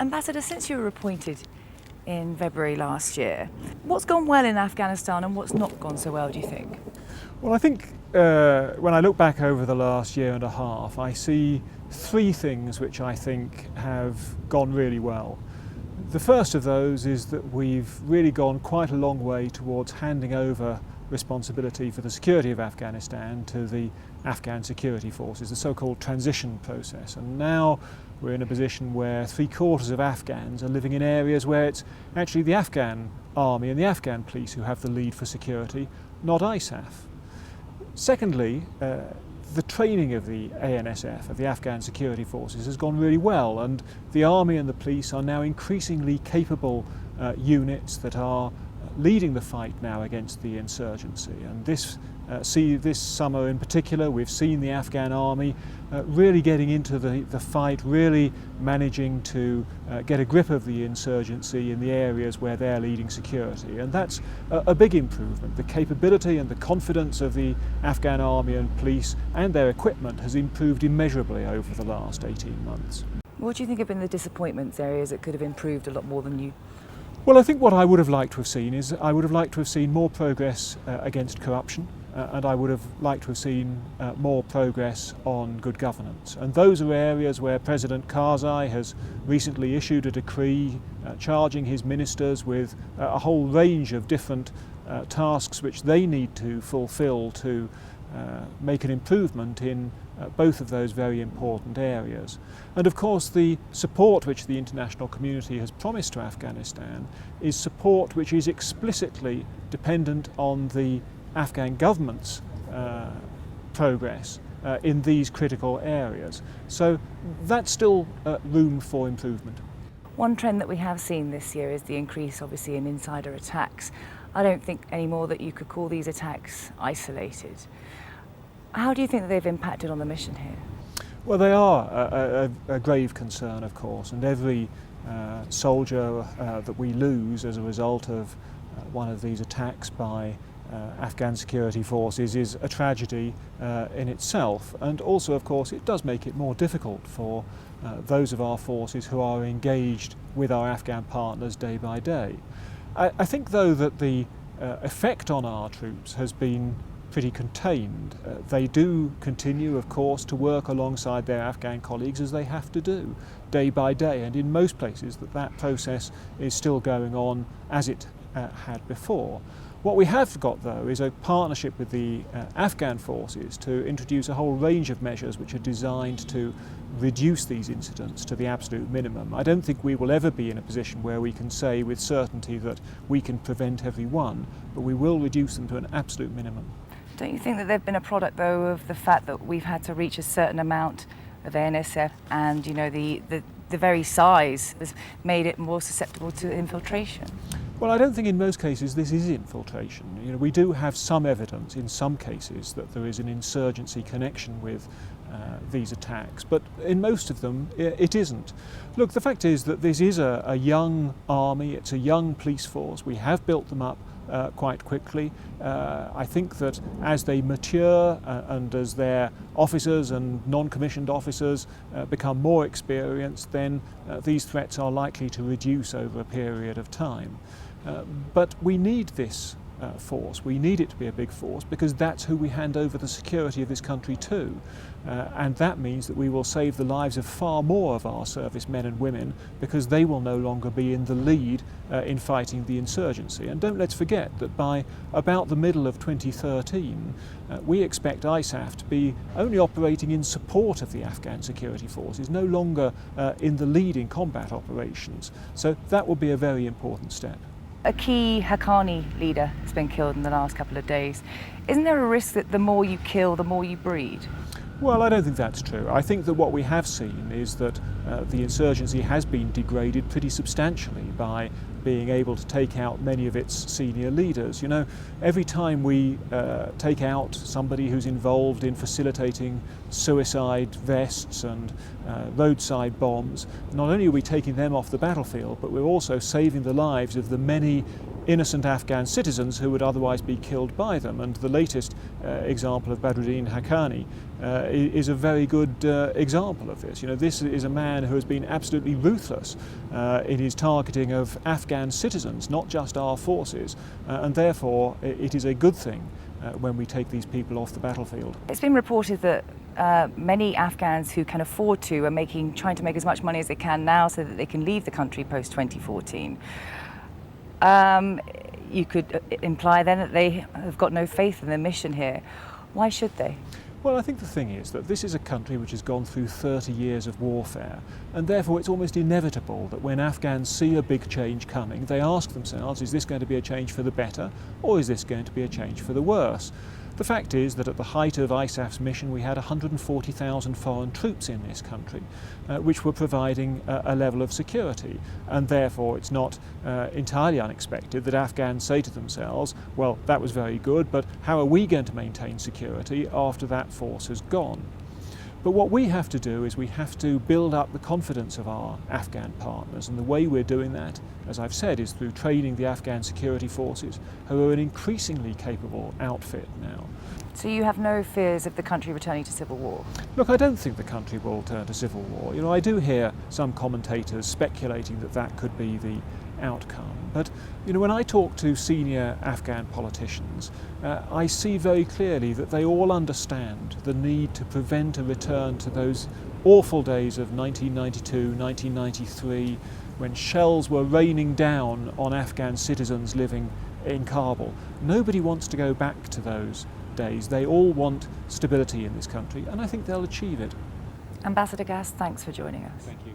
Ambassador, since you were appointed in February last year, what's gone well in Afghanistan and what's not gone so well, do you think? Well, I think when I look back over the last year and a half, I see three things which I think have gone really well. The first of those is that we've really gone quite a long way towards handing over responsibility for the security of Afghanistan to the Afghan security forces, the so-called transition process. And now we're in a position where 3/4 of Afghans are living in areas where it's actually the Afghan army and the Afghan police who have the lead for security, not ISAF. Secondly, the training of the ANSF, of the Afghan security forces, has gone really well, and the army and the police are now increasingly capable units that are leading the fight now against the insurgency. And this summer in particular, we've seen the Afghan army really getting into the fight, really managing to get a grip of the insurgency in the areas where they're leading security. And that's a big improvement. The capability and the confidence of the Afghan army and police and their equipment has improved immeasurably over the last 18 months. What do you think have been the disappointments, areas that could have improved a lot more than you? Well, I think what I would have liked to have seen is I would have liked to have seen more progress against corruption, and I would have liked to have seen more progress on good governance. And those are areas where President Karzai has recently issued a decree charging his ministers with a whole range of different tasks which they need to fulfill to make an improvement in both of those very important areas. And of course the support which the international community has promised to Afghanistan is support which is explicitly dependent on the Afghan government's progress in these critical areas. So that's still room for improvement. One trend that we have seen this year is the increase obviously in insider attacks. I don't think anymore that you could call these attacks isolated. How do you think that they've impacted on the mission here? Well, they are a grave concern, of course, and every soldier that we lose as a result of one of these attacks by Afghan security forces is a tragedy in itself. And also, of course, it does make it more difficult for those of our forces who are engaged with our Afghan partners day by day. I think, though, that the effect on our troops has been pretty contained. They do continue, of course, to work alongside their Afghan colleagues as they have to do, day by day, and in most places that process is still going on as it had before. What we have got, though, is a partnership with the Afghan forces to introduce a whole range of measures which are designed to reduce these incidents to the absolute minimum. I don't think we will ever be in a position where we can say with certainty that we can prevent every one, but we will reduce them to an absolute minimum. Don't you think that they've been a product, though, of the fact that we've had to reach a certain amount of ANSF and, you know, the very size has made it more susceptible to infiltration? Well, I don't think in most cases this is infiltration. You know, we do have some evidence in some cases that there is an insurgency connection with these attacks, but in most of them it isn't. Look, the fact is that this is a young army, it's a young police force. We have built them up quite quickly. I think that as they mature and as their officers and non-commissioned officers become more experienced, then these threats are likely to reduce over a period of time. But we need this force. We need it to be a big force because that's who we hand over the security of this country to. And that means that we will save the lives of far more of our servicemen and women because they will no longer be in the lead in fighting the insurgency. And let's forget that by about the middle of 2013, we expect ISAF to be only operating in support of the Afghan security forces, no longer in the lead in combat operations. So that will be a very important step. A key Haqqani leader has been killed in the last couple of days. Isn't there a risk that the more you kill, the more you breed? Well, I don't think that's true. I think that what we have seen is that the insurgency has been degraded pretty substantially by being able to take out many of its senior leaders. You know, every time we take out somebody who's involved in facilitating suicide vests and roadside bombs, not only are we taking them off the battlefield, but we're also saving the lives of the many innocent Afghan citizens who would otherwise be killed by them. And the latest example of Badruddin Haqqani is a very good example of this. You know, this is a man who has been absolutely ruthless in his targeting of Afghan citizens, not just our forces, and therefore it is a good thing when we take these people off the battlefield. It's been reported that many Afghans who can afford to are trying to make as much money as they can now so that they can leave the country post-2014. You could imply then that they have got no faith in the mission here. Why should they? Well, I think the thing is that this is a country which has gone through 30 years of warfare, and therefore it's almost inevitable that when Afghans see a big change coming, they ask themselves, is this going to be a change for the better, or is this going to be a change for the worse? The fact is that at the height of ISAF's mission we had 140,000 foreign troops in this country, which were providing a level of security, and therefore it's not entirely unexpected that Afghans say to themselves, well, that was very good, but how are we going to maintain security after that force has gone? But what we have to do is we have to build up the confidence of our Afghan partners, and the way we're doing that, as I've said, is through training the Afghan security forces, who are an increasingly capable outfit now. So you have no fears of the country returning to civil war? Look, I don't think the country will turn to civil war. You know, I do hear some commentators speculating that that could be the outcome. But, you know, when I talk to senior Afghan politicians, I see very clearly that they all understand the need to prevent a return to those awful days of 1992, 1993, when shells were raining down on Afghan citizens living in Kabul. Nobody wants to go back to those days. They all want stability in this country, and I think they'll achieve it. Ambassador Gass, thanks for joining us. Thank you.